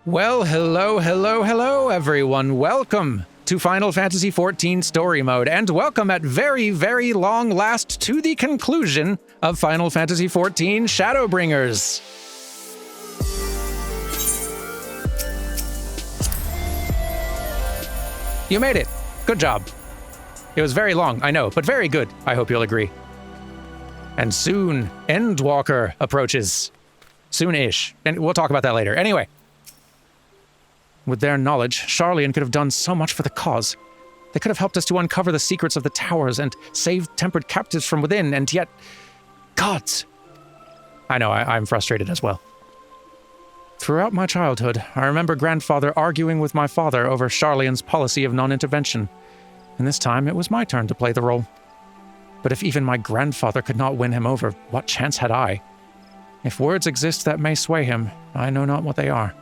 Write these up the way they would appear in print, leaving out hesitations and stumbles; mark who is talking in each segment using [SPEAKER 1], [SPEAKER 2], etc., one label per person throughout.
[SPEAKER 1] Well, hello, everyone. Welcome to Final Fantasy XIV Story Mode, and welcome at very, very long last to the conclusion of Final Fantasy XIV Shadowbringers. You made it. Good job. It was very long, I know, but very good. I hope you'll agree. And soon, Endwalker approaches. Soon-ish. And we'll talk about that later. Anyway. With their knowledge, Sharlayan could have done so much for the cause. They could have helped us to uncover the secrets of the towers and save tempered captives from within, and yet... Gods! I know, I'm frustrated as well. Throughout my childhood, I remember grandfather arguing with my father over Sharlayan's policy of non-intervention, and this time it was my turn to play the role. But if even my grandfather could not win him over, what chance had I? If words exist that may sway him, I know not what they are.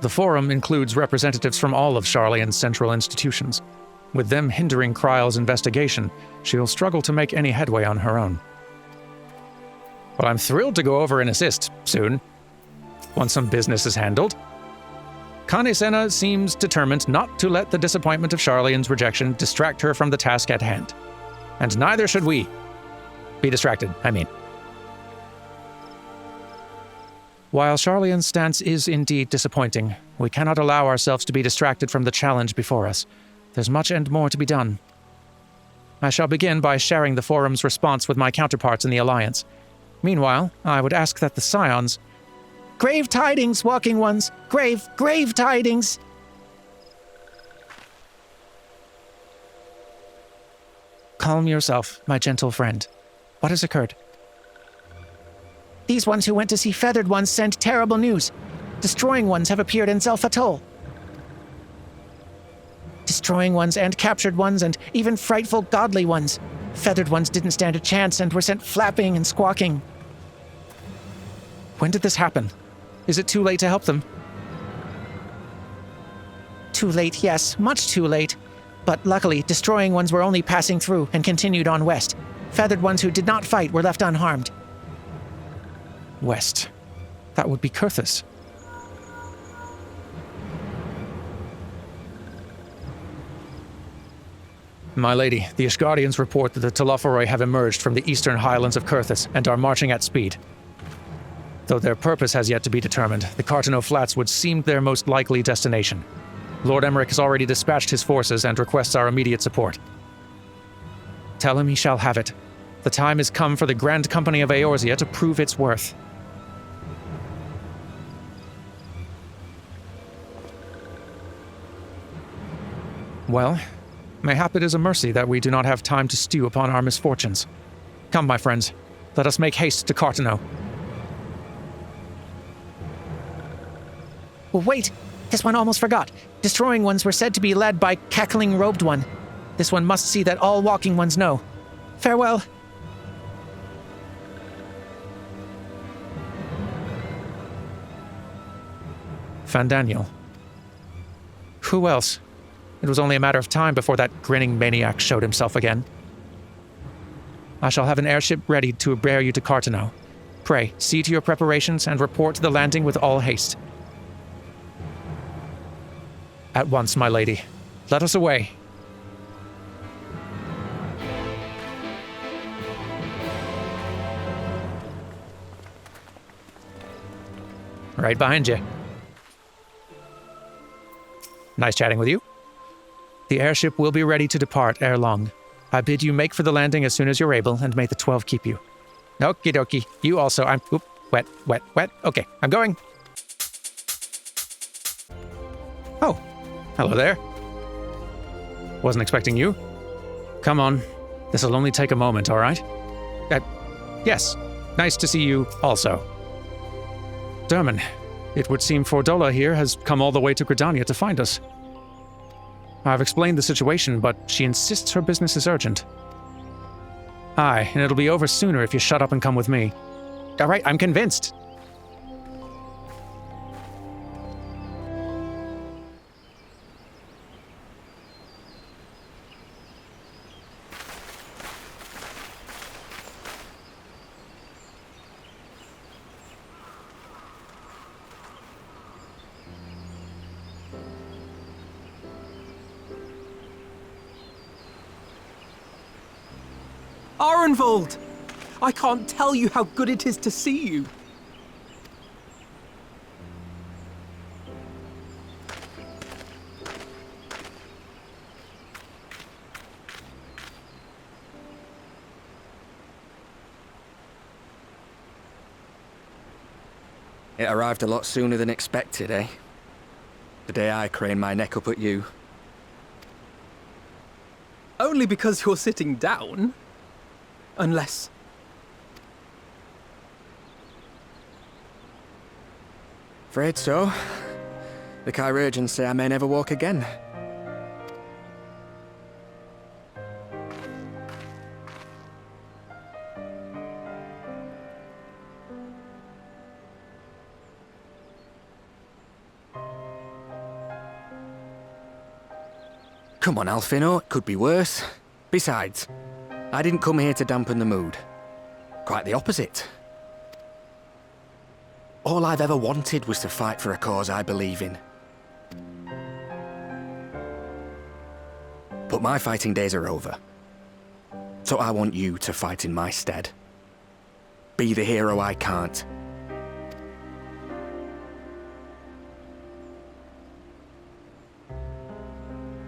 [SPEAKER 1] The Forum includes representatives from all of Sharlayan's central institutions. With them hindering Kryle's investigation, she'll struggle to make any headway on her own. Well, I'm thrilled to go over and assist soon, once some business is handled. Kane-senna seems determined not to let the disappointment of Sharlayan's rejection distract her from the task at hand. And neither should we. Be distracted, I mean. While Sharlayan's stance is indeed disappointing, we cannot allow ourselves to be distracted from the challenge before us. There's much and more to be done. I shall begin by sharing the Forum's response with my counterparts in the Alliance. Meanwhile, I would ask that the Scions... Grave tidings, Walking Ones! Grave tidings! Calm yourself, my gentle friend. What has occurred? These ones who went to see Feathered Ones sent terrible news. Destroying Ones have appeared in Zelphatol. Destroying Ones and Captured Ones and even frightful Godly Ones. Feathered Ones didn't stand a chance and were sent flapping and squawking. When did this happen? Is it too late to help them? Too late, yes. Much too late. But luckily, Destroying Ones were only passing through and continued on west. Feathered Ones who did not fight were left unharmed. West. That would be Kurthus. My lady, the Ishgardians report that the Telophoroi have emerged from the eastern highlands of Kurthus and are marching at speed. Though their purpose has yet to be determined, the Carteneau Flats would seem their most likely destination. Lord Emmerich has already dispatched his forces and requests our immediate support. Tell him he shall have it. The time has come for the Grand Company of Eorzea to prove its worth. Well, mayhap it is a mercy that we do not have time to stew upon our misfortunes. Come, my friends, let us make haste to Carteneau. Well, wait! This one almost forgot. Destroying Ones were said to be led by Cackling Robed One. This one must see that all Walking Ones know. Farewell. Fandaniel. Who else? It was only a matter of time before that grinning maniac showed himself again. I shall have an airship ready to bear you to Carteneau. Pray, see to your preparations and report to the landing with all haste. At once, my lady. Let us away. Right behind you. Nice chatting with you. The airship will be ready to depart ere long. I bid you make for the landing as soon as you're able, and may the 12 keep you. Okie dokie. You also. Wet. Okay, I'm going. Oh, hello there. Wasn't expecting you. Come on. This'll only take a moment, all right? Yes. Nice to see you also. Derman, it would seem Fordola here has come all the way to Gridania to find us. I've explained the situation, but she insists her business is urgent. Aye, and it'll be over sooner if you shut up and come with me. All right, I'm convinced.
[SPEAKER 2] Arenvold! I can't tell you how good it is to see you.
[SPEAKER 3] It arrived a lot sooner than expected, eh? The day I craned my neck up at you.
[SPEAKER 2] Only because you're sitting down. Unless...
[SPEAKER 3] Afraid so. The chirurgeons say I may never walk again. Come on, Alfino, it could be worse. Besides, I didn't come here to dampen the mood. Quite the opposite. All I've ever wanted was to fight for a cause I believe in. But my fighting days are over. So I want you to fight in my stead. Be the hero I can't.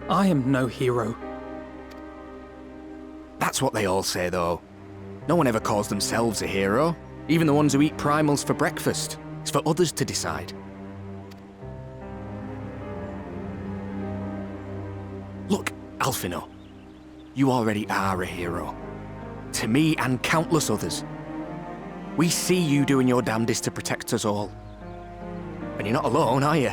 [SPEAKER 2] I am no hero.
[SPEAKER 3] That's what they all say, though. No one ever calls themselves a hero. Even the ones who eat primals for breakfast. It's for others to decide. Look, Alfino. You already are a hero. To me and countless others. We see you doing your damnedest to protect us all. And you're not alone, are you?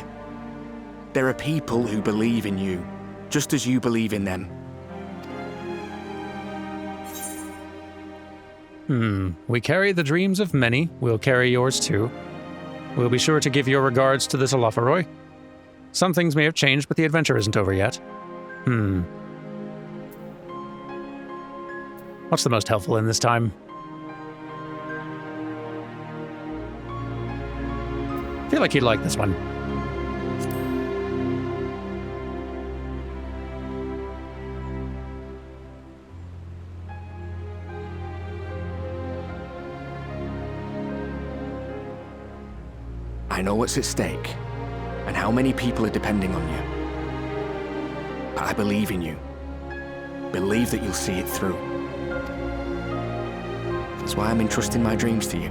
[SPEAKER 3] There are people who believe in you, just as you believe in them.
[SPEAKER 1] We carry the dreams of many. We'll carry yours too. We'll be sure to give your regards to the Solophoroi. Some things may have changed, but the adventure isn't over yet. What's the most helpful in this time? I feel like you'd like this one.
[SPEAKER 3] I know what's at stake, and how many people are depending on you. But I believe in you. Believe that you'll see it through. That's why I'm entrusting my dreams to you.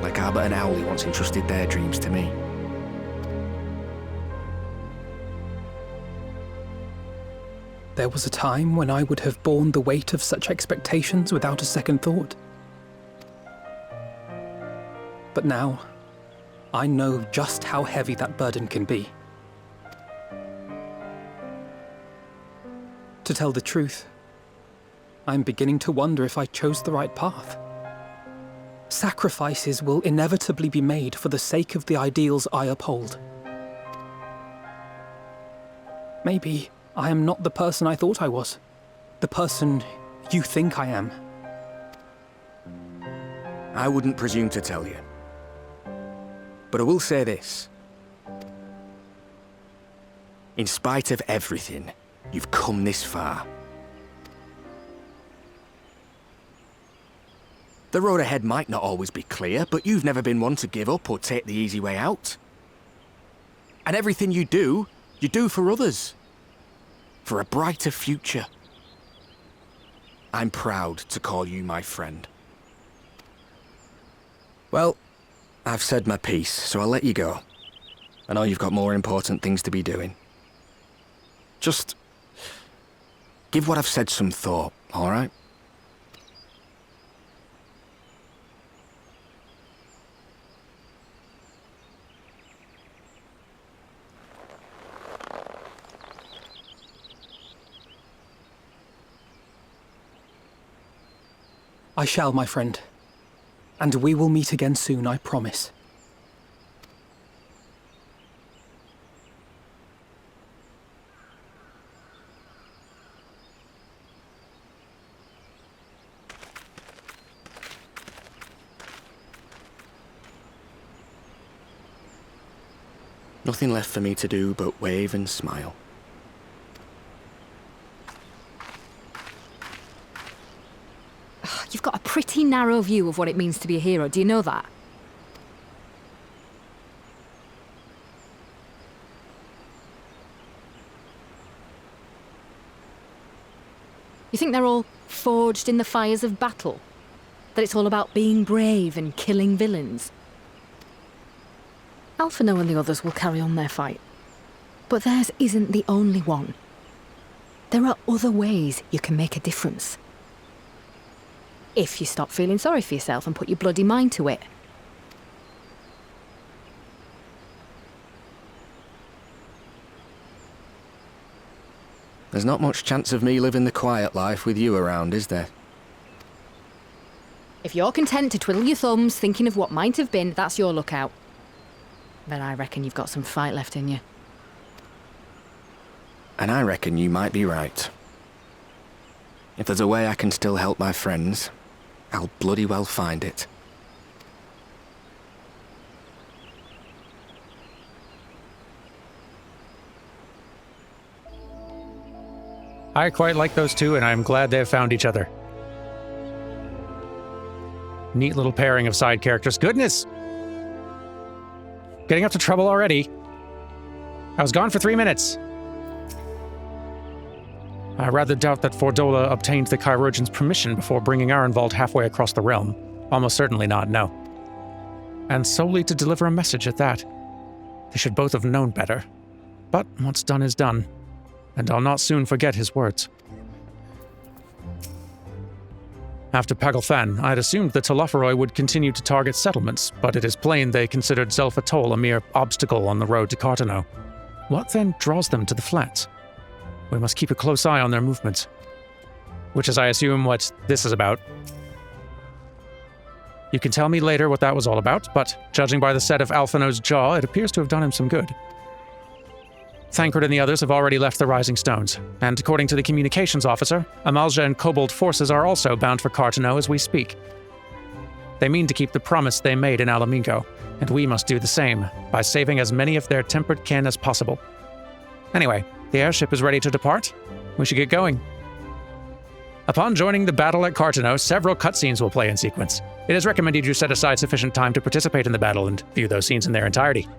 [SPEAKER 3] Like Albert and Owlie once entrusted their dreams to me.
[SPEAKER 2] There was a time when I would have borne the weight of such expectations without a second thought. But now, I know just how heavy that burden can be. To tell the truth, I'm beginning to wonder if I chose the right path. Sacrifices will inevitably be made for the sake of the ideals I uphold. Maybe I am not the person I thought I was. The person you think I am.
[SPEAKER 3] I wouldn't presume to tell you. But I will say this. In spite of everything, you've come this far. The road ahead might not always be clear, but you've never been one to give up or take the easy way out. And everything you do for others. For a brighter future. I'm proud to call you my friend. Well, I've said my piece, so I'll let you go. I know you've got more important things to be doing. Just give what I've said some thought, all right?
[SPEAKER 2] I shall, my friend. And we will meet again soon, I promise.
[SPEAKER 3] Nothing left for me to do but wave and smile.
[SPEAKER 4] pretty narrow view of what it means to be a hero. Do you know that? You think they're all forged in the fires of battle? That it's all about being brave and killing villains? Alphinaud and the others will carry on their fight. But theirs isn't the only one. There are other ways you can make a difference. If you stop feeling sorry for yourself and put your bloody mind to it.
[SPEAKER 3] There's not much chance of me living the quiet life with you around, is there?
[SPEAKER 4] If you're content to twiddle your thumbs thinking of what might have been, that's your lookout. But I reckon you've got some fight left in you.
[SPEAKER 3] And I reckon you might be right. If there's a way I can still help my friends, I'll bloody well find it.
[SPEAKER 1] I quite like those two, and I'm glad they've found each other. Neat little pairing of side characters. Goodness! Getting up to trouble already. I was gone for 3 minutes. I rather doubt that Fordola obtained the Chirurgeon's permission before bringing Arenvald halfway across the realm. Almost certainly not, no. And solely to deliver a message at that. They should both have known better. But what's done is done, and I'll not soon forget his words. After Pagalthan, I had assumed the Telophoroi would continue to target settlements, but it is plain they considered Zelfatol a mere obstacle on the road to Carteneau. What then draws them to the flats? We must keep a close eye on their movements. Which is, I assume, what this is about. You can tell me later what that was all about, but judging by the set of Alphinaud's jaw, it appears to have done him some good. Thancred and the others have already left the Rising Stones, and according to the communications officer, Amalja and Kobold forces are also bound for Carteneau as we speak. They mean to keep the promise they made in Alamingo, and we must do the same, by saving as many of their tempered kin as possible. Anyway, the airship is ready to depart. We should get going. Upon joining the battle at Carteneau, several cutscenes will play in sequence. It is recommended you set aside sufficient time to participate in the battle and view those scenes in their entirety.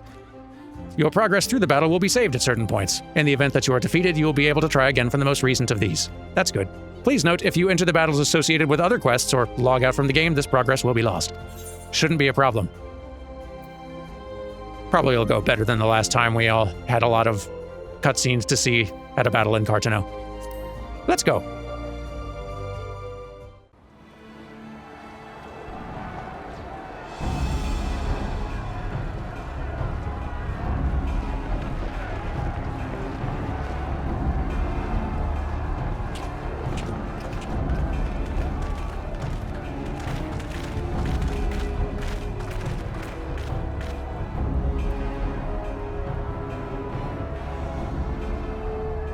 [SPEAKER 1] Your progress through the battle will be saved at certain points. In the event that you are defeated, you will be able to try again from the most recent of these. That's good. Please note, if you enter the battles associated with other quests or log out from the game, this progress will be lost. Shouldn't be a problem. Probably will go better than the last time we all had a lot of cutscenes to see at a battle in Carteneau. Let's go.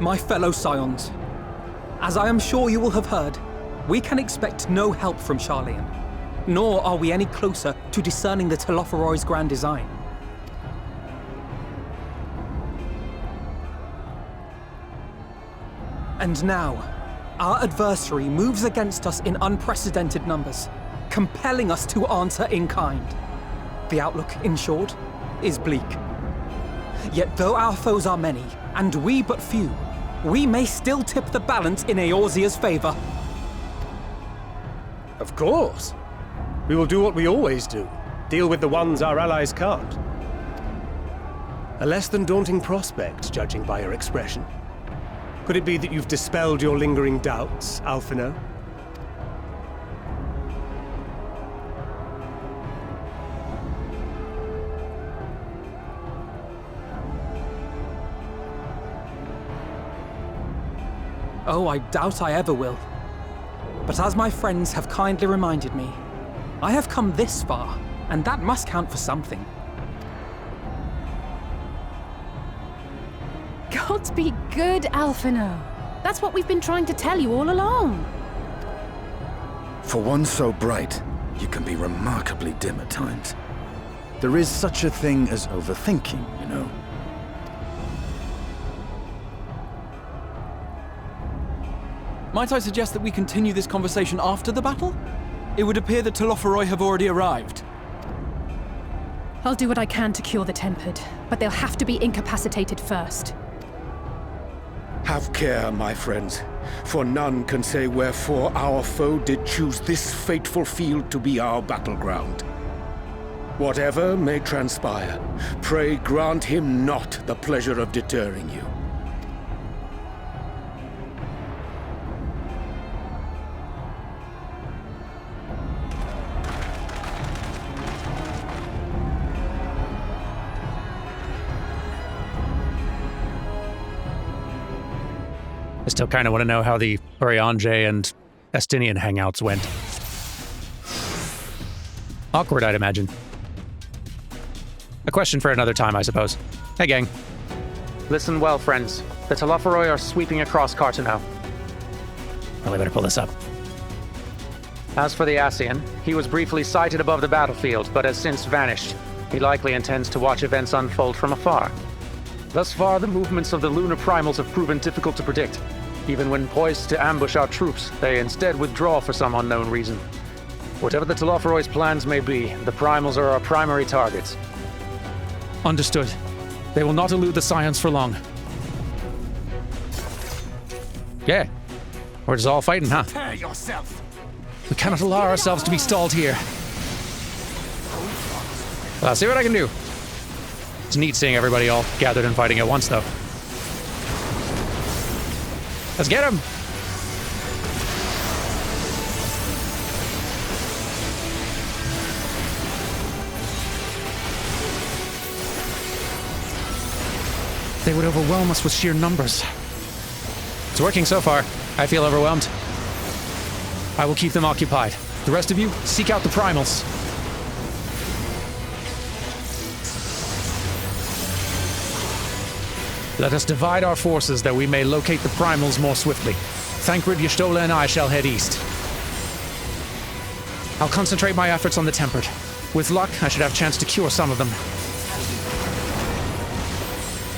[SPEAKER 2] My fellow Scions, as I am sure you will have heard, we can expect no help from Charlian, nor are we any closer to discerning the Telophoroi's grand design. And now, our adversary moves against us in unprecedented numbers, compelling us to answer in kind. The outlook, in short, is bleak. Yet though our foes are many, and we but few, we may still tip the balance in Eorzea's favor.
[SPEAKER 5] Of course. We will do what we always do. Deal with the ones our allies can't. A less than daunting prospect, judging by your expression. Could it be that you've dispelled your lingering doubts, Alphinaud?
[SPEAKER 2] Oh, I doubt I ever will. But as my friends have kindly reminded me, I have come this far, and that must count for something.
[SPEAKER 6] God be good, Alphinaud. That's what we've been trying to tell you all along.
[SPEAKER 7] For one so bright, you can be remarkably dim at times. There is such a thing as overthinking, you know.
[SPEAKER 8] Might I suggest that we continue this conversation after the battle?
[SPEAKER 2] It would appear the Telophoroi have already arrived.
[SPEAKER 6] I'll do what I can to cure the Tempered, but they'll have to be incapacitated first.
[SPEAKER 7] Have care, my friends, for none can say wherefore our foe did choose this fateful field to be our battleground. Whatever may transpire, pray grant him not the pleasure of deterring you.
[SPEAKER 1] I still kind of want to know how the Oriange and Estinian hangouts went. Awkward, I'd imagine. A question for another time, I suppose. Hey, gang. Listen well, friends. The Telophoroi are sweeping across Carteneau. Really better pull this up. As for the Ascian, he was briefly sighted above the battlefield, but has since vanished. He likely intends to watch events unfold from afar. Thus far, the movements of the lunar primals have proven difficult to predict. Even when poised to ambush our troops, they instead withdraw for some unknown reason. Whatever the Telophoroi's plans may be, the primals are our primary targets. Understood. They will not elude the Scions for long. Yeah. We're just all fighting, huh?
[SPEAKER 3] Prepare yourself.
[SPEAKER 1] We cannot allow ourselves to be stalled here. I'll see what I can do. It's neat seeing everybody all gathered and fighting at once, though. Let's get him! They would overwhelm us with sheer numbers. It's working so far. I feel overwhelmed. I will keep them occupied. The rest of you, seek out the primals. Let us divide our forces that we may locate the primals more swiftly. Thancred, Y'shtola, and I shall head east. I'll concentrate my efforts on the Tempered. With luck, I should have a chance to cure some of them.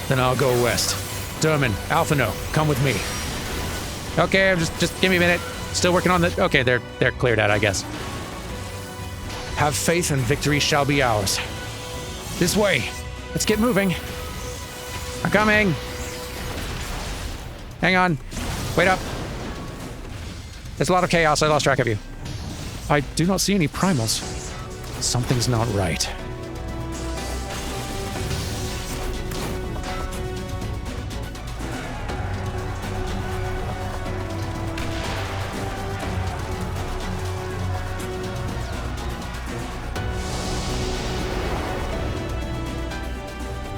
[SPEAKER 1] Then I'll go west. Dermin, Alphino, come with me. Okay, just give me a minute. Still working on the... Okay, they're cleared out, I guess. Have faith and victory shall be ours. This way. Let's get moving. I'm coming! Hang on. Wait up. There's a lot of chaos. I lost track of you. I do not see any primals. Something's not right.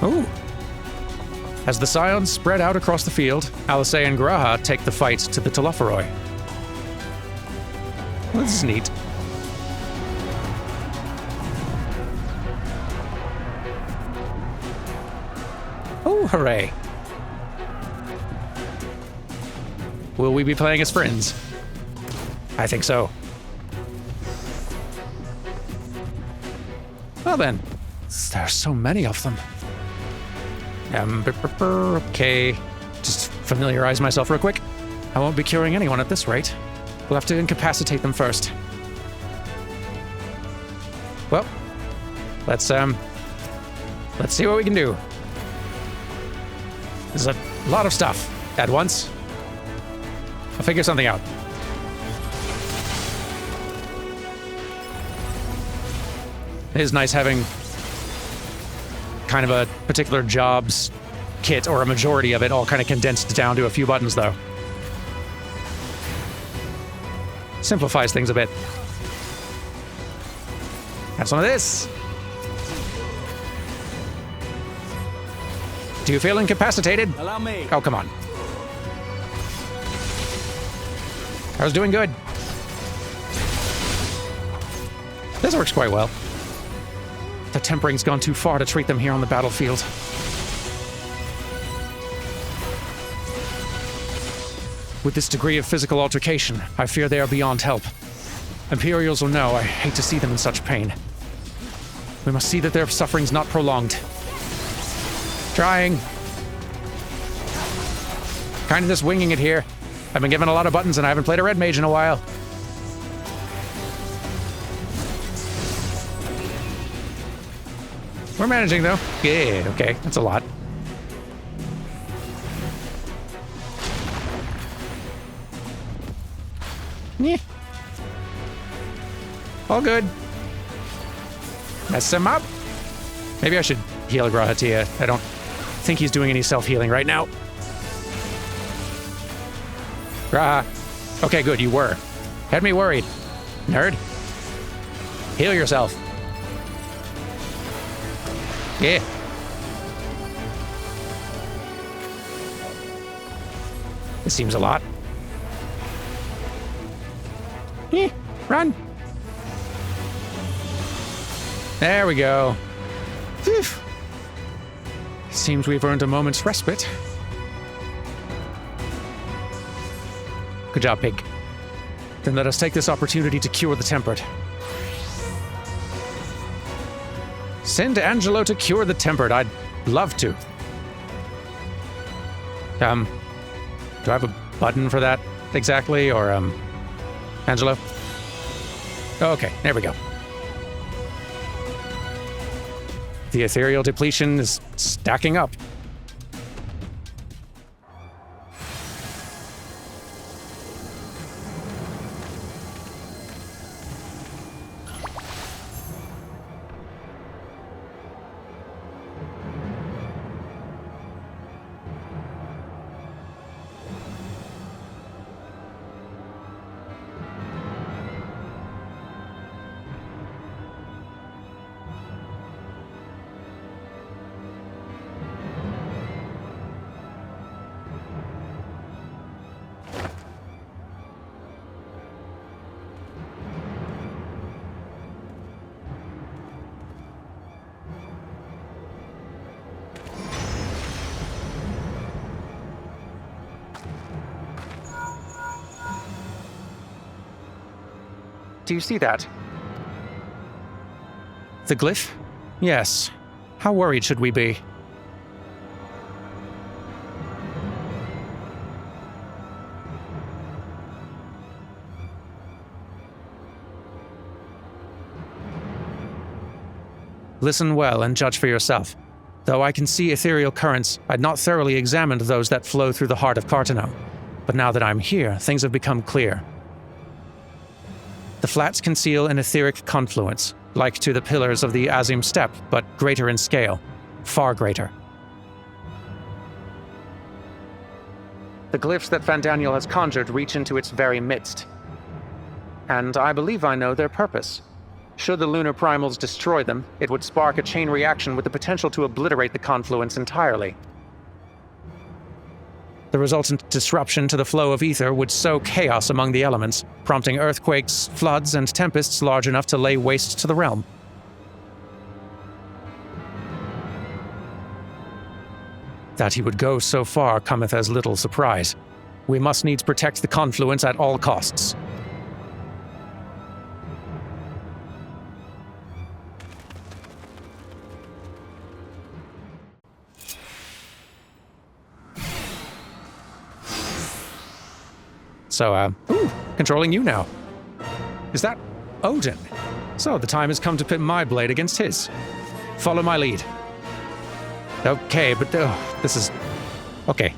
[SPEAKER 1] Ooh. As the Scions spread out across the field, Alisei and Graha take the fight to the Telophoroi. Well, this is neat. Oh, hooray. Will we be playing as friends? I think so. Well then, there are so many of them. Okay. Just familiarize myself real quick. I won't be curing anyone at this rate. We'll have to incapacitate them first. Well, let's see what we can do. There's a lot of stuff at once. I'll figure something out. It is nice having kind of a particular jobs kit, or a majority of it, all kind of condensed down to a few buttons, though. Simplifies things a bit. Have some of this. Do you feel incapacitated?
[SPEAKER 2] Allow me.
[SPEAKER 1] Oh, come on. I was doing good. This works quite well. The tempering's gone too far to treat them here on the battlefield. With this degree of physical altercation, I fear they are beyond help. Imperials will know I hate to see them in such pain. We must see that their suffering's not prolonged. Trying. Kind of just winging it here. I've been given a lot of buttons and I haven't played a red mage in a while. We're managing, though. Yeah, okay. That's a lot. Yeah. All good. Mess him up. Maybe I should heal Grahatia. I don't think he's doing any self-healing right now. Graha. Okay, good, you were. Had me worried. Nerd. Heal yourself. Yeah. This seems a lot. Yeah, run. There we go. Phew. Seems we've earned a moment's respite. Good job, Pig. Then let us take this opportunity to cure the tempered. Send Angelo to cure the tempered. I'd love to. Do I have a button for that exactly, or, Angelo? Okay, there we go. The ethereal depletion is stacking up. Do you see that? The glyph? Yes. How worried should we be? Listen well and judge for yourself. Though I can see ethereal currents, I'd not thoroughly examined those that flow through the heart of Carteneau. But now that I'm here, things have become clear. The flats conceal an etheric confluence, like to the pillars of the Azim Steppe, but greater in scale. Far greater. The glyphs that Vandaniel has conjured reach into its very midst. And I believe I know their purpose. Should the lunar primals destroy them, it would spark a chain reaction with the potential to obliterate the confluence entirely. The resultant disruption to the flow of ether would sow chaos among the elements, prompting earthquakes, floods, and tempests large enough to lay waste to the realm. That he would go so far cometh as little surprise. We must needs protect the confluence at all costs. So, controlling you now. Is that Odin? So, the time has come to pit my blade against his. Follow my lead. Okay, but this is... Okay.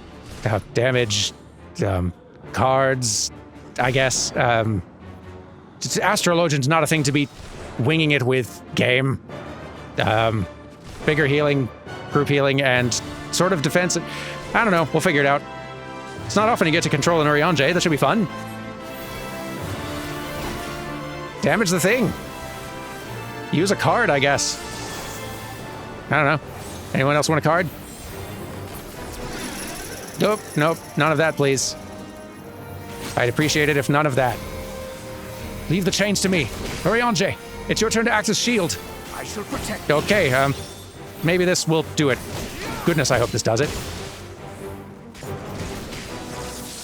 [SPEAKER 1] Damage, cards, I guess. Astrologian's not a thing to be winging it with game. Bigger healing, group healing, and sort of defense. I don't know, we'll figure it out. It's not often you get to control an Urianger. That should be fun. Damage the thing. Use a card, I guess. I don't know. Anyone else want a card? Nope, nope. None of that, please. I'd appreciate it if none of that. Leave the chains to me. Urianger, it's your turn to act as shield.
[SPEAKER 3] I shall protect you.
[SPEAKER 1] Okay, maybe this will do it. Goodness, I hope this does it.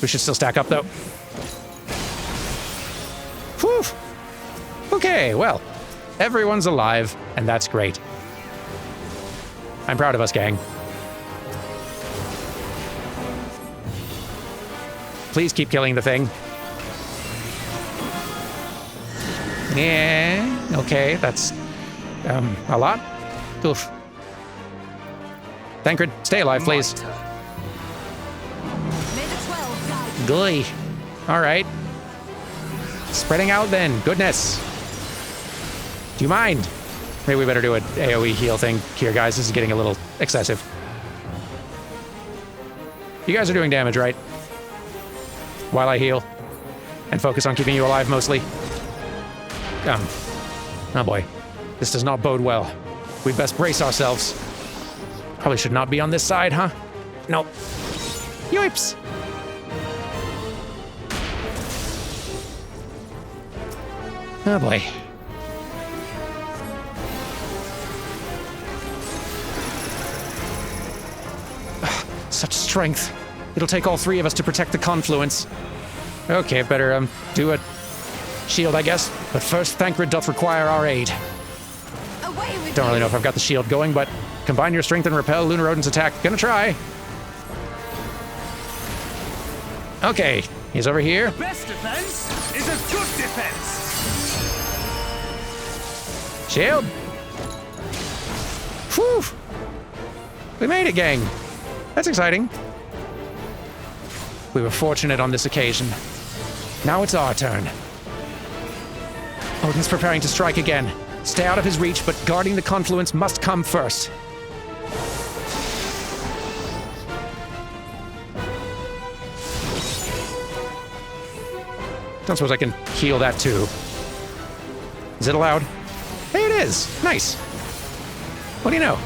[SPEAKER 1] We should still stack up, though. Whew. Okay, well, everyone's alive, and that's great. I'm proud of us, gang. Please keep killing the thing. Yeah, okay, that's, a lot. Oof. Thancred, stay alive, please. Glee. All right. Spreading out then. Goodness. Do you mind? Maybe we better do an AoE heal thing here, guys. This is getting a little excessive. You guys are doing damage, right? While I heal. And focus on keeping you alive, mostly. Oh boy. This does not bode well. We'd best brace ourselves. Probably should not be on this side, huh? No. Yoips! Oh boy. Such strength. It'll take all three of us to protect the confluence. Okay, better do a shield, I guess. But first, Thancred doth require our aid. Don't really know if I've got the shield going, but combine your strength and repel Lunar Odin's attack. Gonna try. Okay, he's over here.
[SPEAKER 8] The best defense is a good defense.
[SPEAKER 1] Shield. Whew. We made it, gang. That's exciting. We were fortunate on this occasion. Now it's our turn. Odin's preparing to strike again. Stay out of his reach, but guarding the confluence must come first. Don't suppose I can heal that too. Is it allowed? Hey, it is! Nice! What do you know?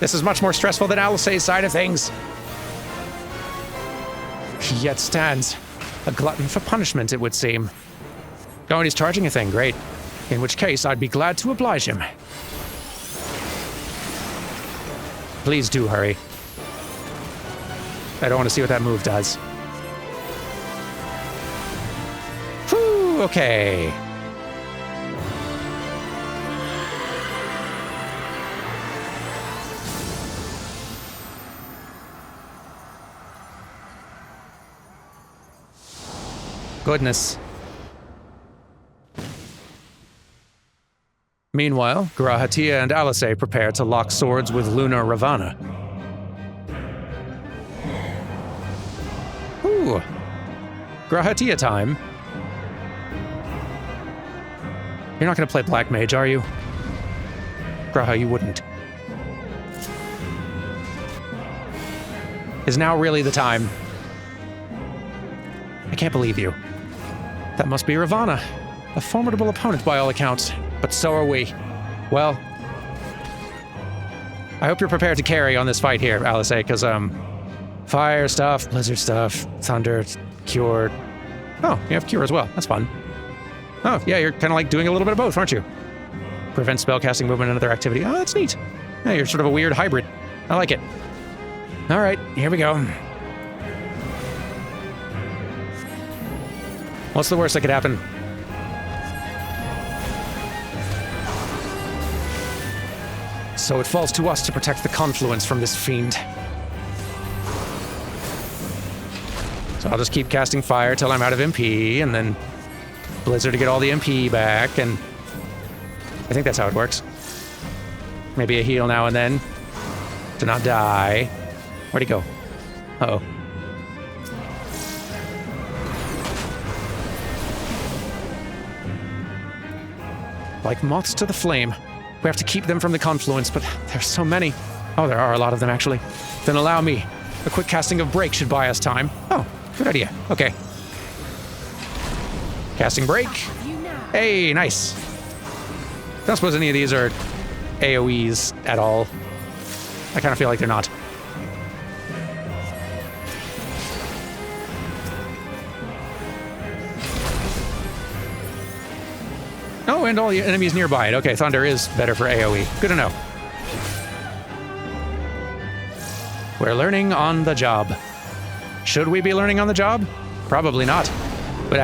[SPEAKER 1] This is much more stressful than Alisay's side of things. He yet stands. A glutton for punishment, it would seem. Oh, and he's charging a thing, great. In which case, I'd be glad to oblige him. Please do hurry. I don't want to see what that move does. Whew, okay. Goodness. Meanwhile, Grahatia and Alisay prepare to lock swords with Lunar Ravana. Ooh. Grahatia time. You're not gonna play Black Mage, are you? Graha, you wouldn't. Is now really the time? I can't believe you. That must be Ravana. A formidable opponent by all accounts, but so are we. Well, I hope you're prepared to carry on this fight here, Alisay, because, fire stuff, blizzard stuff, thunder, cure. Oh, you have cure as well. That's fun. Oh, yeah, you're kind of like doing a little bit of both, aren't you? Prevent spellcasting movement and other activity. Oh, that's neat. Yeah, you're sort of a weird hybrid. I like it. All right, here we go. What's the worst that could happen? So it falls to us to protect the confluence from this fiend. So I'll just keep casting fire till I'm out of MP, and then Blizzard to get all the MP back, and I think that's how it works. Maybe a heal now and then to not die. Where'd he go? Uh-oh. Like moths to the flame. We have to keep them from the confluence, but there's so many. Oh, there are a lot of them, actually. Then allow me. A quick casting of Break should buy us time. Oh, good idea. Okay. Casting Break. Hey, nice. Don't suppose any of these are AoEs at all. I kind of feel like they're not. Oh, and all the enemies nearby it. Okay, Thunder is better for AoE. Good to know. We're learning on the job. Should we be learning on the job? Probably not. But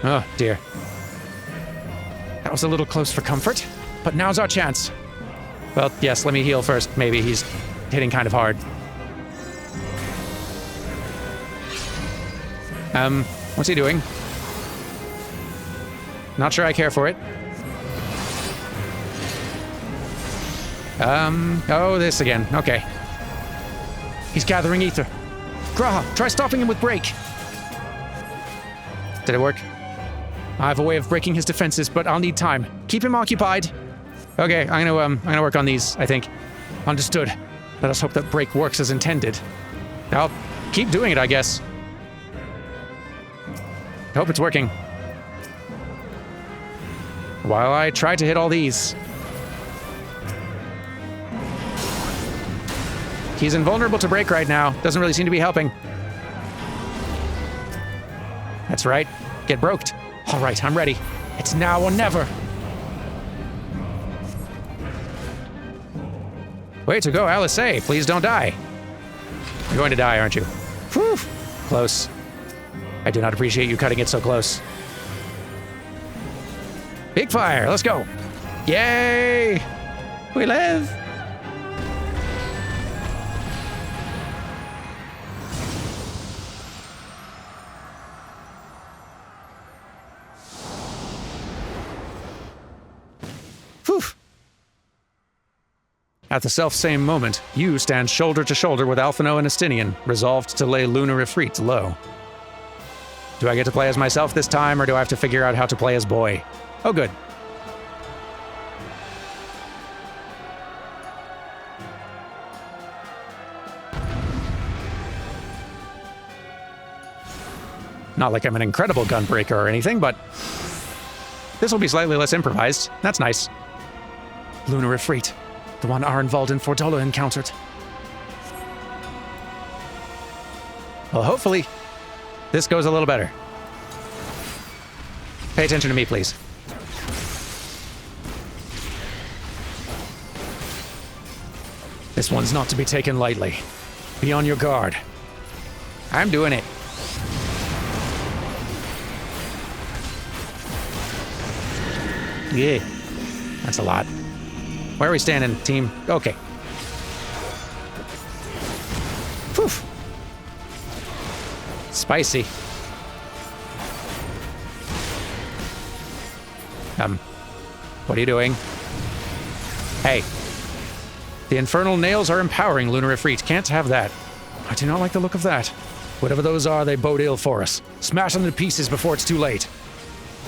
[SPEAKER 1] Oh, dear. That was a little close for comfort, but now's our chance. Well, yes, let me heal first. Maybe he's hitting kind of hard. What's he doing? Not sure I care for it. Oh, this again. Okay. He's gathering ether. Graha, try stopping him with break. Did it work? I have a way of breaking his defenses, but I'll need time. Keep him occupied. Okay, I'm gonna work on these, I think. Understood. Let us hope that break works as intended. I'll keep doing it, I guess. I hope it's working. While I try to hit all these. He's invulnerable to break right now. Doesn't really seem to be helping. That's right. Get broked. All right, I'm ready. It's now or never. Way to go, Alice. Please don't die. You're going to die, aren't you? Whew. Close. I do not appreciate you cutting it so close. Big fire. Let's go. Yay! We live. Whew. At the self-same moment, you stand shoulder to shoulder with Alphino and Estinian, resolved to lay Lunar Ifrit low. Do I get to play as myself this time, or do I have to figure out how to play as boy? Oh, good. Not like I'm an incredible gunbreaker or anything, but this will be slightly less improvised. That's nice. Lunar Ifrit, the one Arenvald and Fordola encountered. Well, hopefully, this goes a little better. Pay attention to me, please. This one's not to be taken lightly. Be on your guard. I'm doing it. Yeah, that's a lot. Where are we standing, team? Okay. Phew. Spicy. What are you doing? Hey. The infernal nails are empowering Lunar Ifrit. Can't have that. I do not like the look of that. Whatever those are, they bode ill for us. Smash them to pieces before it's too late.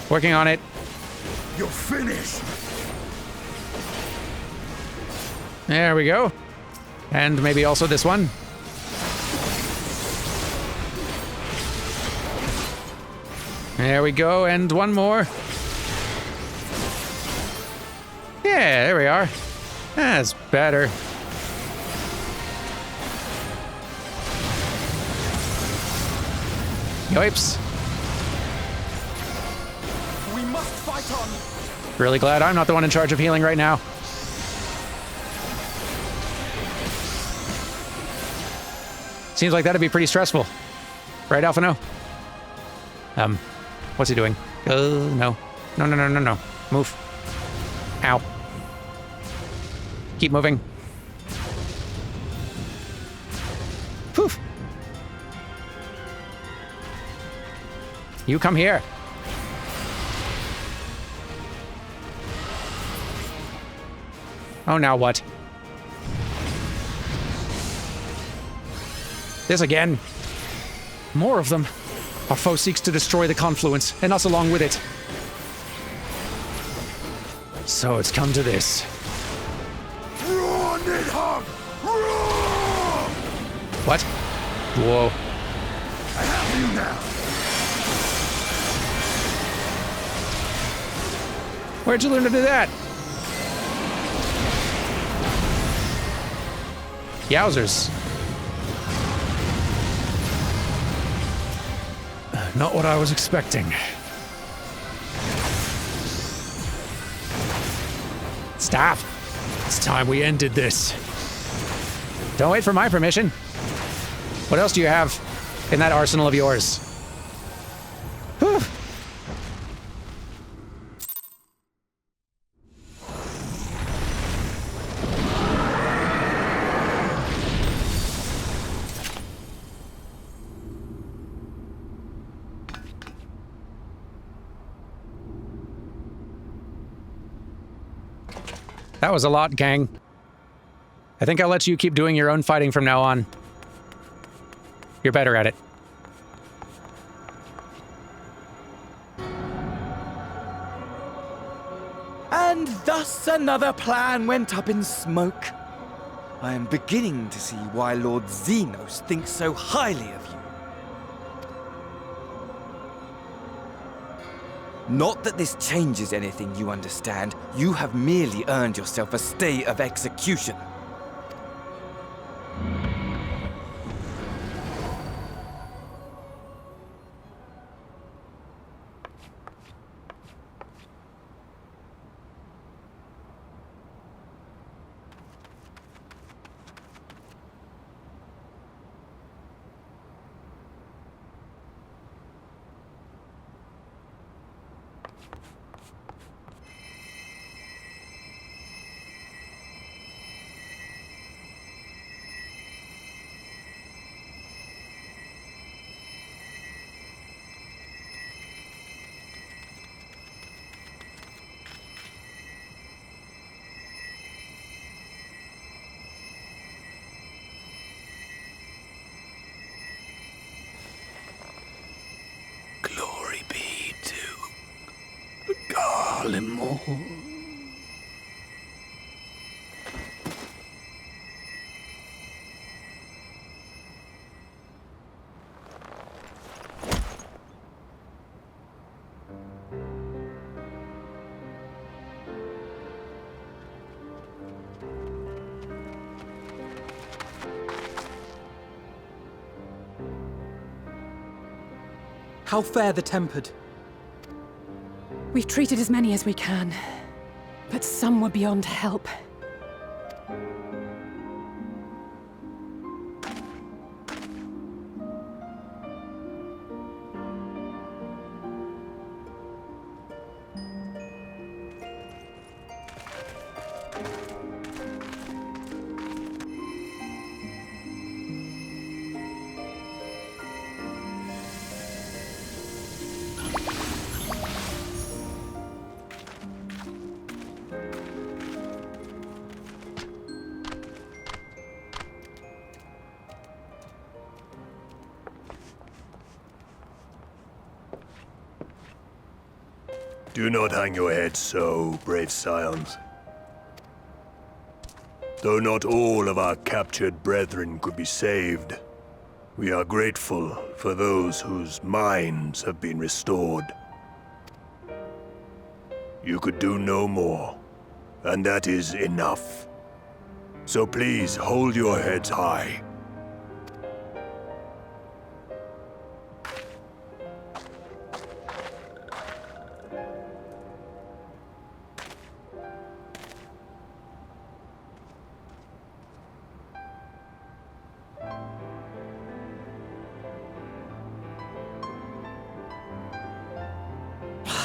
[SPEAKER 1] Working on it.
[SPEAKER 7] You're finished!
[SPEAKER 1] There we go. And maybe also this one. There we go, and one more. Yeah, there we are. That's better. Yoips.
[SPEAKER 2] We must fight on.
[SPEAKER 1] Really glad I'm not the one in charge of healing right now. Seems like that'd be pretty stressful. Right, Alphino? What's he doing? No. No. Move. Ow. Keep moving. Whew. You come here. Oh, now what? This again. More of them. Our foe seeks to destroy the confluence, and us along with it. So it's come to this. What? Whoa.
[SPEAKER 7] I have you now.
[SPEAKER 1] Where'd you learn to do that? Yowzers. Not what I was expecting. Stop. It's time we ended this. Don't wait for my permission. What else do you have in that arsenal of yours? Whew. That was a lot, gang. I think I'll let you keep doing your own fighting from now on. You're better at it.
[SPEAKER 9] And thus another plan went up in smoke. I am beginning to see why Lord Xenos thinks so highly of you. Not that this changes anything, you understand. You have merely earned yourself a stay of execution.
[SPEAKER 7] Glory be to Garlemore.
[SPEAKER 2] How fare the tempered?
[SPEAKER 6] We've treated as many as we can, but some were beyond help.
[SPEAKER 10] Do not hang your heads so, brave scions. Though not all of our captured brethren could be saved, we are grateful for those whose minds have been restored. You could do no more, and that is enough. So please hold your heads high.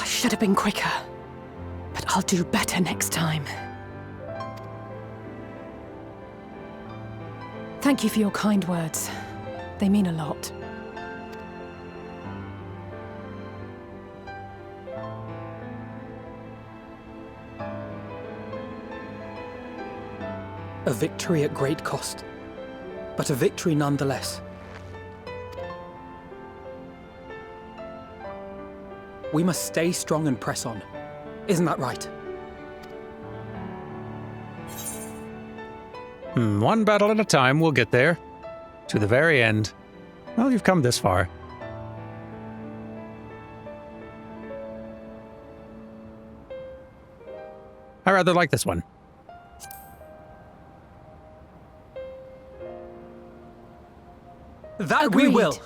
[SPEAKER 6] Should have been quicker, but I'll do better next time. Thank you for your kind words. They mean a lot.
[SPEAKER 2] A victory at great cost, but a victory nonetheless. We must stay strong and press on. Isn't that right?
[SPEAKER 1] One battle at a time, we'll get there. To the very end. Well, you've come this far. I rather like this one.
[SPEAKER 2] That
[SPEAKER 4] Agreed.
[SPEAKER 2] we will.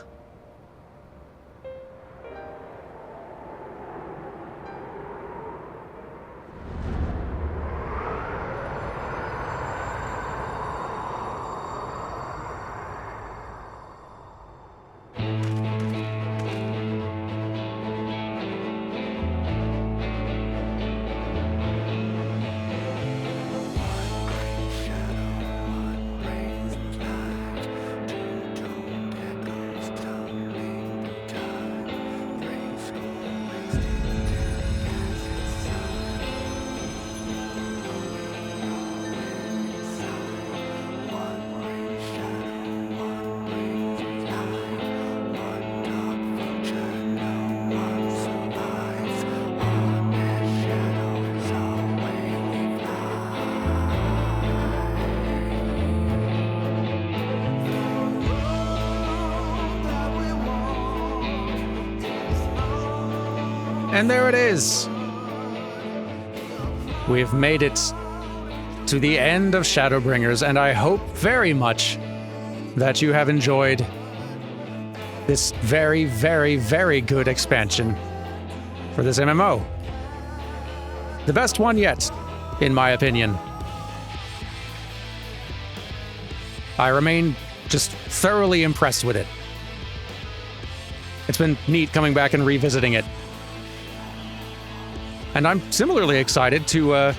[SPEAKER 1] And there it is. We've made it to the end of Shadowbringers, and I hope very much that you have enjoyed this very, very, very good expansion for this MMO. The best one yet, in my opinion. I remain just thoroughly impressed with it. It's been neat coming back and revisiting it. And I'm similarly excited to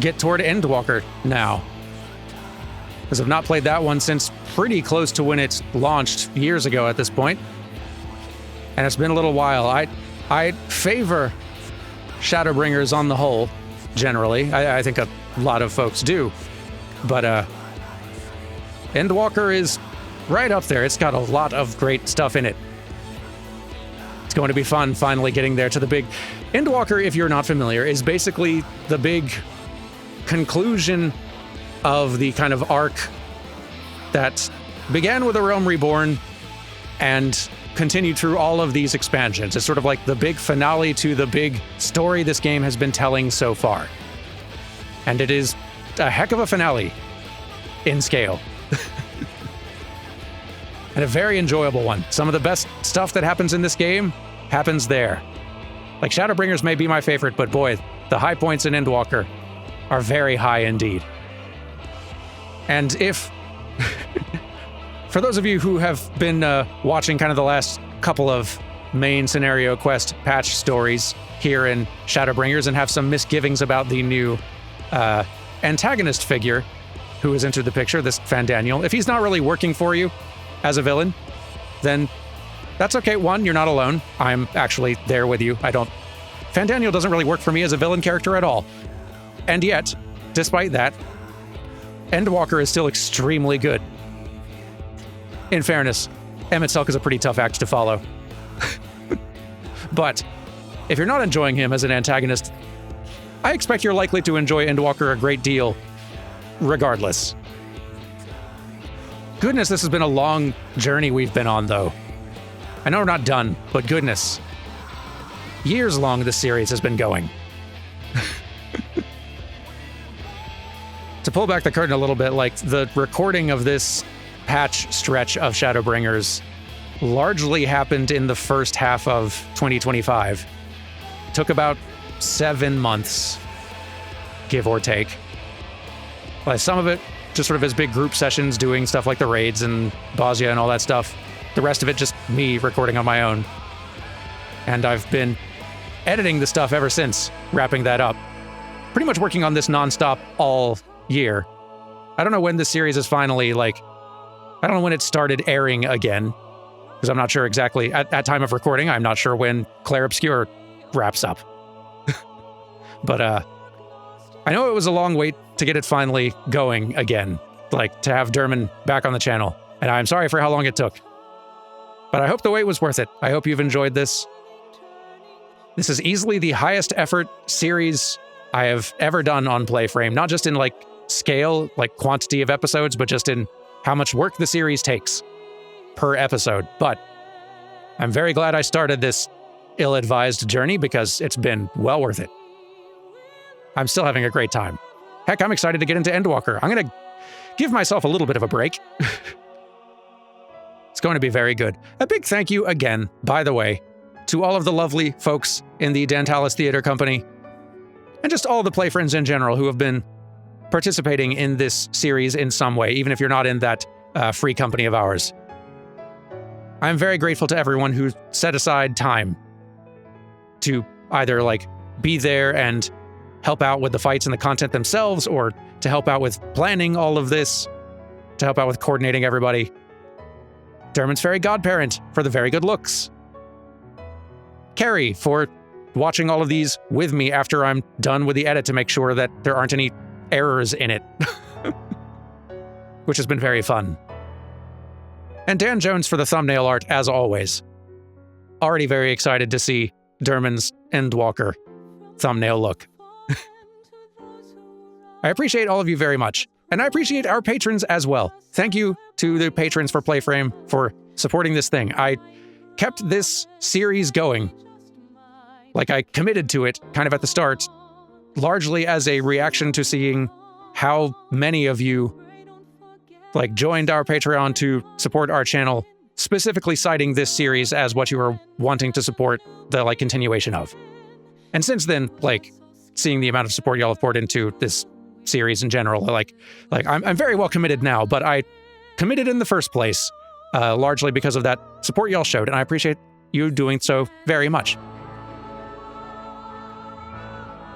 [SPEAKER 1] get toward Endwalker now, because I've not played that one since pretty close to when it launched years ago at this point. And it's been a little while. I favor Shadowbringers on the whole, generally. I think a lot of folks do. But Endwalker is right up there. It's got a lot of great stuff in it. It's going to be fun finally getting there to the big... Endwalker, if you're not familiar, is basically the big conclusion of the kind of arc that began with A Realm Reborn and continued through all of these expansions. It's sort of like the big finale to the big story this game has been telling so far. And it is a heck of a finale in scale. And a very enjoyable one. Some of the best stuff that happens in this game happens there. Like, Shadowbringers may be my favorite, but boy, the high points in Endwalker are very high indeed. And if... for those of you who have been watching kind of the last couple of main scenario quest patch stories here in Shadowbringers and have some misgivings about the new antagonist figure who has entered the picture, this Fandaniel, if he's not really working for you as a villain, then that's okay. One, you're not alone. I'm actually there with you. Fandaniel doesn't really work for me as a villain character at all. And yet, despite that, Endwalker is still extremely good. In fairness, Emet-Selch is a pretty tough act to follow. But if you're not enjoying him as an antagonist, I expect you're likely to enjoy Endwalker a great deal regardless. Goodness, this has been a long journey we've been on, though. I know we're not done, but goodness. Years long this series has been going. To pull back the curtain a little bit, like, the recording of this patch stretch of Shadowbringers largely happened in the first half of 2025. Took about 7 months, give or take. Like, some of it just sort of as big group sessions doing stuff like the raids and Bosnia and all that stuff. The rest of it just me recording on my own. And I've been editing the stuff ever since, wrapping that up. Pretty much working on this nonstop all year. I don't know when this series is finally, I don't know when it started airing again, because I'm not sure exactly. At time of recording, I'm not sure when Clair Obscure wraps up. But I know it was a long wait to get it finally going again, to have Derman back on the channel. And I'm sorry for how long it took. But I hope the wait was worth it. I hope you've enjoyed this. This is easily the highest effort series I have ever done on PlayFrame, not just in scale, quantity of episodes, but just in how much work the series takes per episode. But I'm very glad I started this ill-advised journey because it's been well worth it. I'm still having a great time. Heck, I'm excited to get into Endwalker. I'm going to give myself a little bit of a break. It's going to be very good. A big thank you again, by the way, to all of the lovely folks in the Dantalis Theater Company and just all the play friends in general who have been participating in this series in some way, even if you're not in that free company of ours. I'm very grateful to everyone who set aside time to either be there and help out with the fights and the content themselves, or to help out with planning all of this, to help out with coordinating everybody. Derman's fairy godparent for the very good looks. Carrie for watching all of these with me after I'm done with the edit to make sure that there aren't any errors in it, which has been very fun. And Dan Jones for the thumbnail art, as always. Already very excited to see Derman's Endwalker thumbnail look. I appreciate all of you very much, and I appreciate our patrons as well. Thank you to the patrons for PlayFrame for supporting this thing. I kept this series going. Like, I committed to it kind of at the start, largely as a reaction to seeing how many of you, like, joined our Patreon to support our channel, specifically citing this series as what you were wanting to support the, like, continuation of. And since then, like, seeing the amount of support y'all have poured into this series in general, like I'm very well committed now, but I committed in the first place, largely because of that support y'all showed, and I appreciate you doing so very much.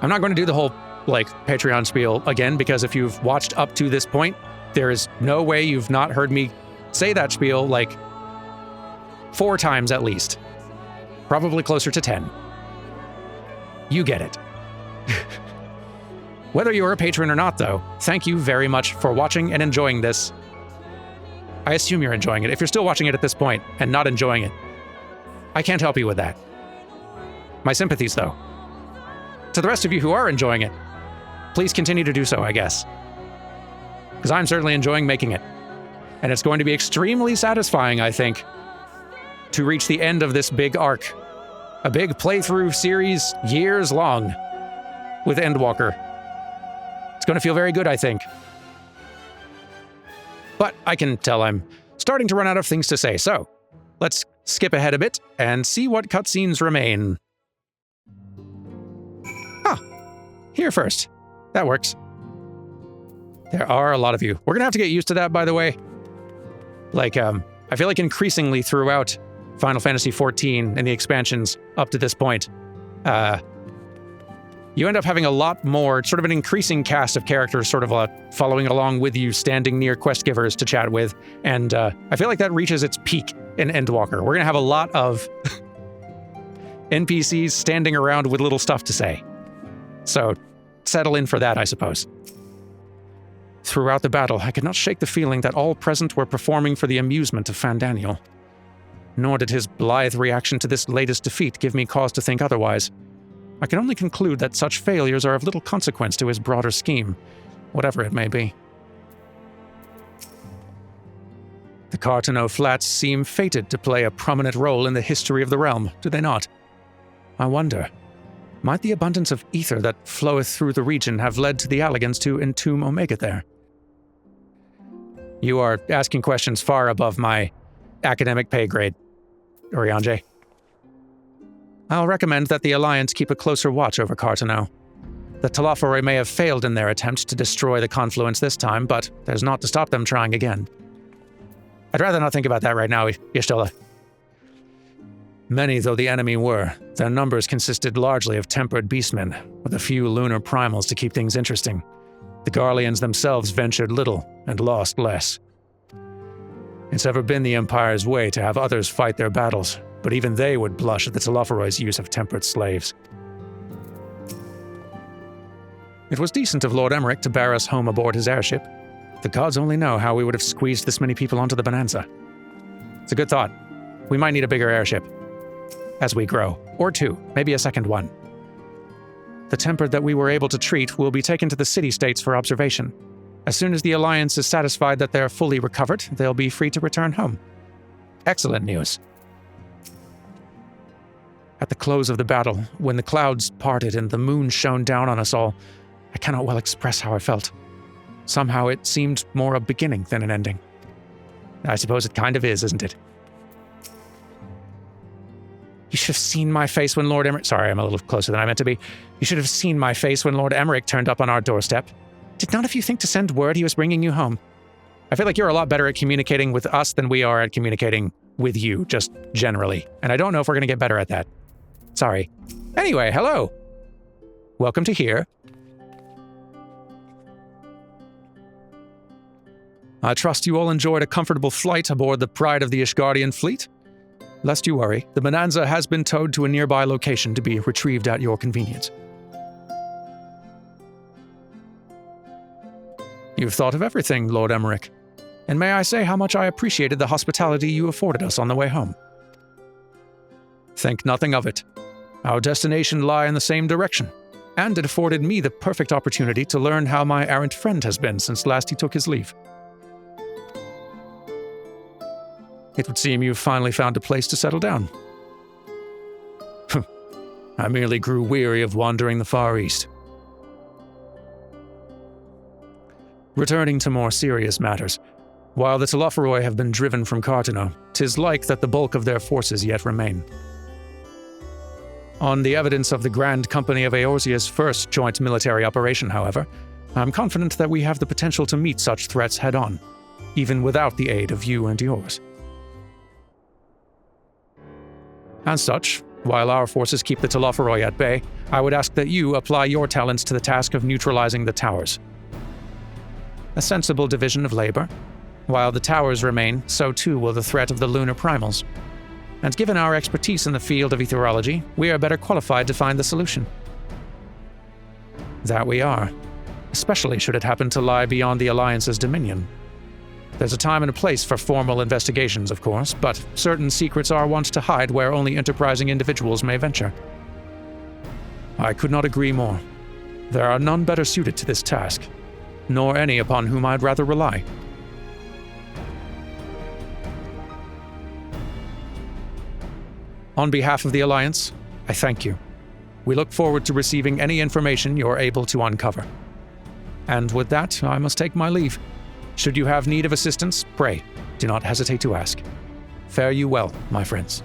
[SPEAKER 1] I'm not going to do the whole, like, Patreon spiel again, because if you've watched up to this point, there is no way you've not heard me say that spiel, like, 4 times at least. Probably closer to 10. You get it. Whether you're a patron or not, though, thank you very much for watching and enjoying this. I assume you're enjoying it. If you're still watching it at this point and not enjoying it, I can't help you with that. My sympathies, though. To the rest of you who are enjoying it, please continue to do so, I guess. Because I'm certainly enjoying making it. And it's going to be extremely satisfying, I think, to reach the end of this big arc. A big playthrough series, years long, with Endwalker. It's going to feel very good, I think. But I can tell I'm starting to run out of things to say, so let's skip ahead a bit and see what cutscenes remain. Here first. That works. There are a lot of you. We're gonna have to get used to that, by the way. Like, I feel like increasingly throughout Final Fantasy XIV and the expansions up to this point, you end up having a lot more, sort of an increasing cast of characters sort of following along with you, standing near quest givers to chat with, and I feel like that reaches its peak in Endwalker. We're gonna have a lot of NPCs standing around with little stuff to say. So, settle in for that, I suppose. Throughout the battle, I could not shake the feeling that all present were performing for the amusement of Fandaniel. Nor did his blithe reaction to this latest defeat give me cause to think otherwise. I can only conclude that such failures are of little consequence to his broader scheme, whatever it may be. The Carteneau Flats seem fated to play a prominent role in the history of the realm, do they not? I wonder, might the abundance of ether that floweth through the region have led to the Alligans to entomb Omega there? You are asking questions far above my academic pay grade, Urianger. I'll recommend that the Alliance keep a closer watch over Carteneau. The Telophori may have failed in their attempt to destroy the confluence this time, but there's not to stop them trying again. I'd rather not think about that right now, Y'shtola. Many though the enemy were, their numbers consisted largely of tempered beastmen, with a few lunar primals to keep things interesting. The Garleans themselves ventured little and lost less. It's ever been the Empire's way to have others fight their battles, but even they would blush at the Telophoroi's use of tempered slaves. It was decent of Lord Emmerich to bear us home aboard his airship. The gods only know how we would have squeezed this many people onto the Bonanza. It's a good thought. We might need a bigger airship. As we grow. Or 2, maybe a second one. The tempered that we were able to treat will be taken to the city-states for observation. As soon as the Alliance is satisfied that they're fully recovered, they'll be free to return home. Excellent news. At the close of the battle, when the clouds parted and the moon shone down on us all, I cannot well express how I felt. Somehow it seemed more a beginning than an ending. I suppose it kind of is, isn't it? You should have seen my face when Lord Emmerich... Sorry, I'm a little closer than I meant to be. You should have seen my face when Lord Emmerich turned up on our doorstep. Did none of you think to send word he was bringing you home? I feel like you're a lot better at communicating with us than we are at communicating with you, just generally. And I don't know if we're going to get better at that. Sorry. Anyway, hello. Welcome to here. I trust you all enjoyed a comfortable flight aboard the Pride of the Ishgardian fleet. Lest you worry, the Bonanza has been towed to a nearby location to be retrieved at your convenience. You've thought of everything, Lord Emmerich. And may I say how much I appreciated the hospitality you afforded us on the way home. Think nothing of it. Our destination lie in the same direction, and it afforded me the perfect opportunity to learn how my errant friend has been since last he took his leave. It would seem you've finally found a place to settle down. I merely grew weary of wandering the Far East. Returning to more serious matters, while the Telophoroi have been driven from Carteneau, 'tis like that the bulk of their forces yet remain. On the evidence of the Grand Company of Eorzea's first joint military operation, however, I'm confident that we have the potential to meet such threats head-on, even without the aid of you and yours. As such, while our forces keep the Telophoroi at bay, I would ask that you apply your talents to the task of neutralizing the towers. A sensible division of labor. While the towers remain, so too will the threat of the lunar primals. And given our expertise in the field of etherology, we are better qualified to find the solution. That we are, especially should it happen to lie beyond the Alliance's dominion. There's a time and a place for formal investigations, of course, but certain secrets are wont to hide where only enterprising individuals may venture. I could not agree more. There are none better suited to this task, nor any upon whom I'd rather rely. On behalf of the Alliance, I thank you. We look forward to receiving any information you're able to uncover. And with that, I must take my leave. Should you have need of assistance, pray, do not hesitate to ask. Fare you well, my friends.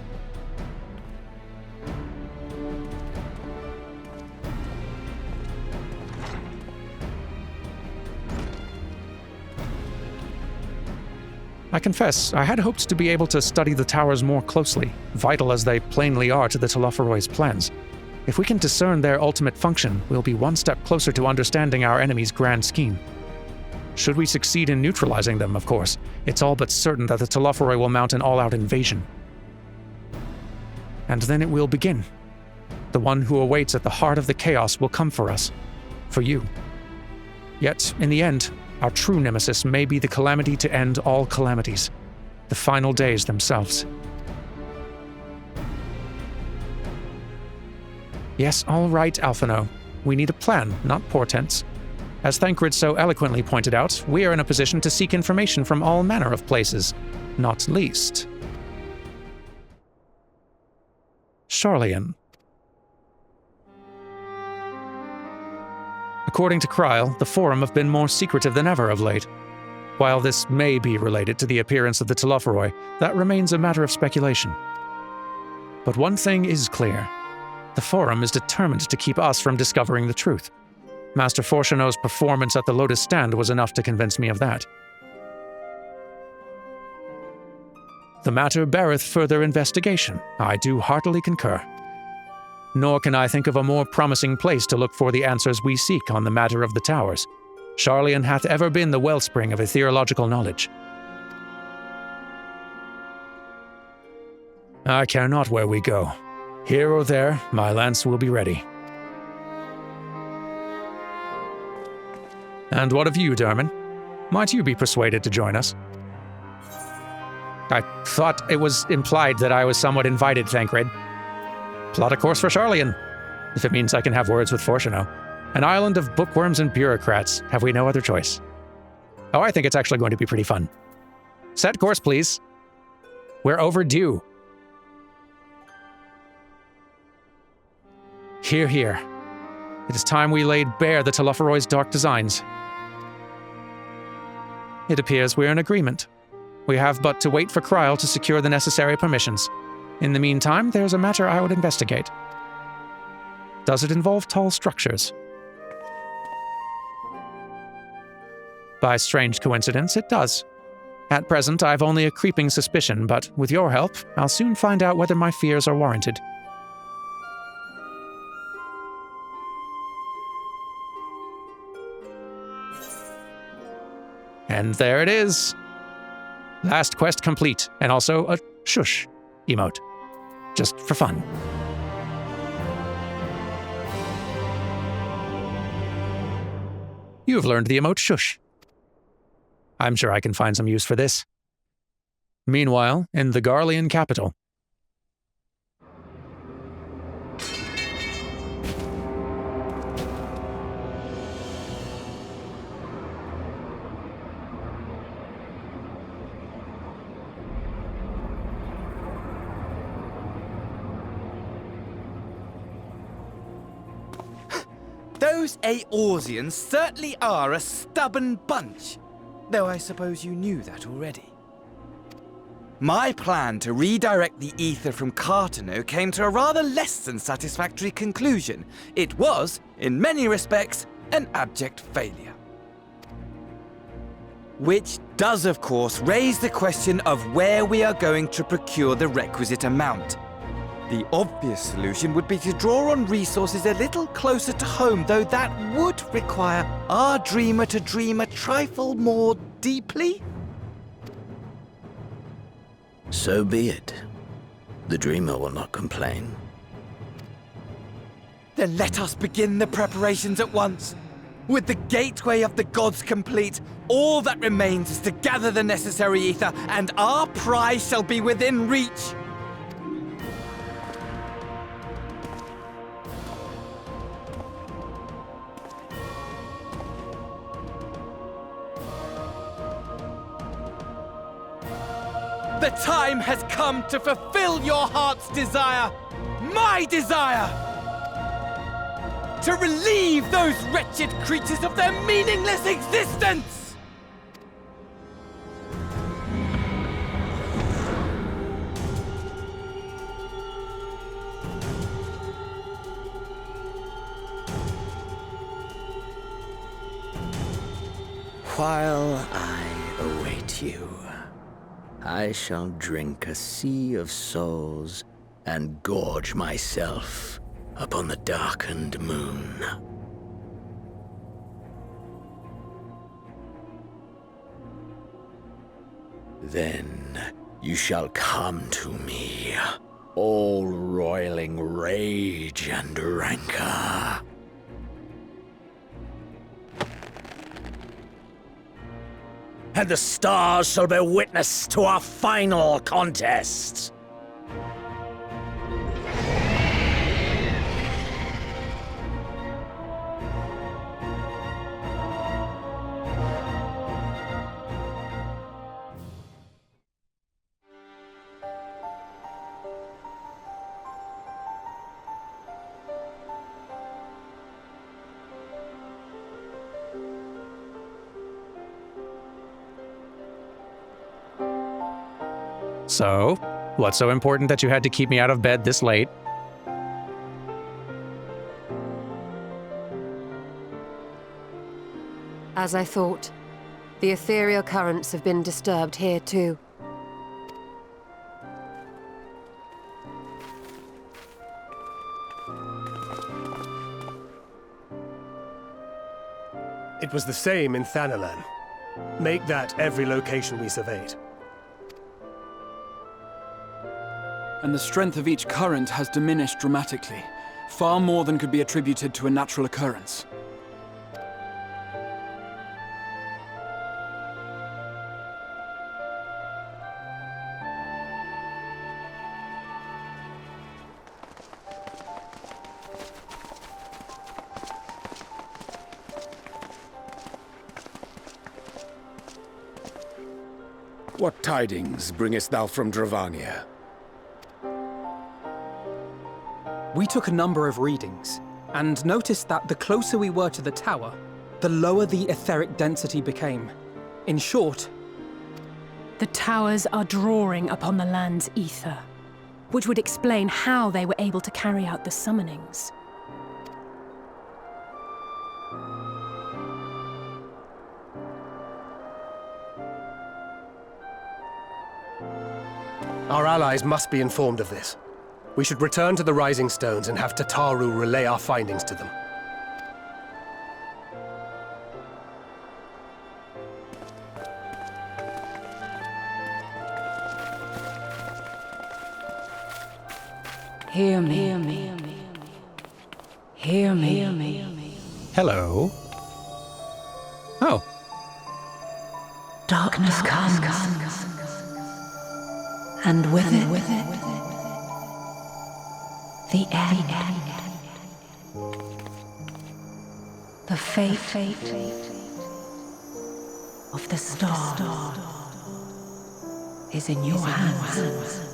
[SPEAKER 1] I confess, I had hoped to be able to study the towers more closely, vital as they plainly are to the Telophoroi's plans. If we can discern their ultimate function, we'll be one step closer to understanding our enemy's grand scheme. Should we succeed in neutralizing them, of course, it's all but certain that the Telophoroi will mount an all-out invasion. And then it will begin. The one who awaits at the heart of the chaos will come for us. For you. Yet, in the end, our true nemesis may be the calamity to end all calamities. The final days themselves. Yes, all right, Alphino. We need a plan, not portents. As Thancred so eloquently pointed out, we are in a position to seek information from all manner of places, not least Sharlayan. According to Kryl, the Forum have been more secretive than ever of late. While this may be related to the appearance of the Telophoroi, that remains a matter of speculation. But one thing is clear. The Forum is determined to keep us from discovering the truth. Master Fortuneau's performance at the Lotus Stand was enough to convince me of that. The matter beareth further investigation. I do heartily concur. Nor can I think of a more promising place to look for the answers we seek on the matter of the towers. Sharlayan hath ever been the wellspring of ethereological knowledge. I care not where we go. Here or there, my lance will be ready. And what of you, Derman? Might you be persuaded to join us? I thought it was implied that I was somewhat invited, Thancred. Plot a course for Sharlayan, if it means I can have words with Fortuneau. An island of bookworms and bureaucrats. Have we no other choice? Oh, I think it's actually going to be pretty fun. Set course, please. We're overdue. Hear, hear. It is time we laid bare the Telophoroi's dark designs. It appears we're in agreement. We have but to wait for Kryl to secure the necessary permissions. In the meantime, there's a matter I would investigate. Does it involve tall structures? By strange coincidence, it does. At present, I've only a creeping suspicion, but with your help, I'll soon find out whether my fears are warranted. And there it is. Last quest complete, and also a shush emote. Just for fun. You've learned the emote shush. I'm sure I can find some use for this. Meanwhile, in the Garlean capital.
[SPEAKER 9] those Eorzeans certainly are a stubborn bunch. Though I suppose you knew that already. My plan to redirect the ether from Carteneau came to a rather less than satisfactory conclusion. It was, in many respects, an abject failure. Which does, of course, raise the question of where we are going to procure the requisite amount. The obvious solution would be to draw on resources a little closer to home, though that would require our dreamer to dream a trifle more deeply.
[SPEAKER 11] So be it. The dreamer will not complain.
[SPEAKER 9] Then let us begin the preparations at once. With the gateway of the gods complete, all that remains is to gather the necessary ether, and our prize shall be within reach. The time has come to fulfill your heart's desire, my desire! To relieve those wretched creatures of their meaningless existence!
[SPEAKER 11] While I await you, I shall drink a sea of souls and gorge myself upon the darkened moon. Then you shall come to me, all roiling rage and rancor. And the stars shall bear witness to our final contest.
[SPEAKER 1] So, what's so important that you had to keep me out of bed this late?
[SPEAKER 12] As I thought, the ethereal currents have been disturbed here too.
[SPEAKER 5] It was the same in Thanalan. Make that every location we surveyed.
[SPEAKER 2] And the strength of each current has diminished dramatically, far more than could be attributed to a natural occurrence.
[SPEAKER 7] What tidings bringest thou from Dravania?
[SPEAKER 2] We took a number of readings, and noticed that the closer we were to the tower, the lower the etheric density became. In short,
[SPEAKER 6] The towers are drawing upon the land's ether, which would explain how they were able to carry out the summonings.
[SPEAKER 5] Our allies must be informed of this. We should return to the Rising Stones and have Tataru relay our findings to them.
[SPEAKER 13] Hear me. Hear me. Hear me. Hear me.
[SPEAKER 1] Hello. Oh.
[SPEAKER 13] Darkness comes. And with it, the end. The fate of the star is in your hands.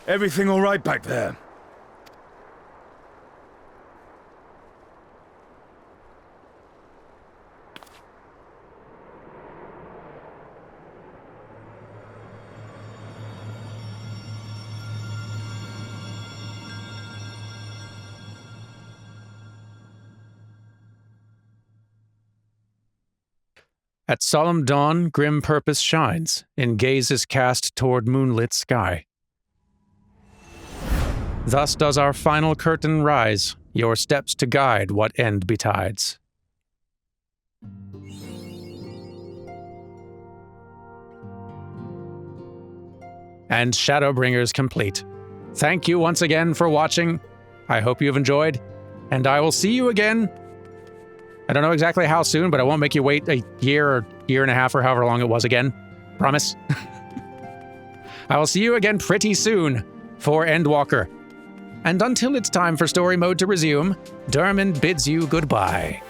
[SPEAKER 14] Everything all right back there?
[SPEAKER 1] At solemn dawn, grim purpose shines, in gazes cast toward moonlit sky. Thus does our final curtain rise, your steps to guide what end betides. And Shadowbringers complete. Thank you once again for watching. I hope you've enjoyed, and I will see you again. I don't know exactly how soon, but I won't make you wait a year or year and a half or however long it was again. Promise. I will see you again pretty soon for Endwalker. And until it's time for story mode to resume, Dermond bids you goodbye.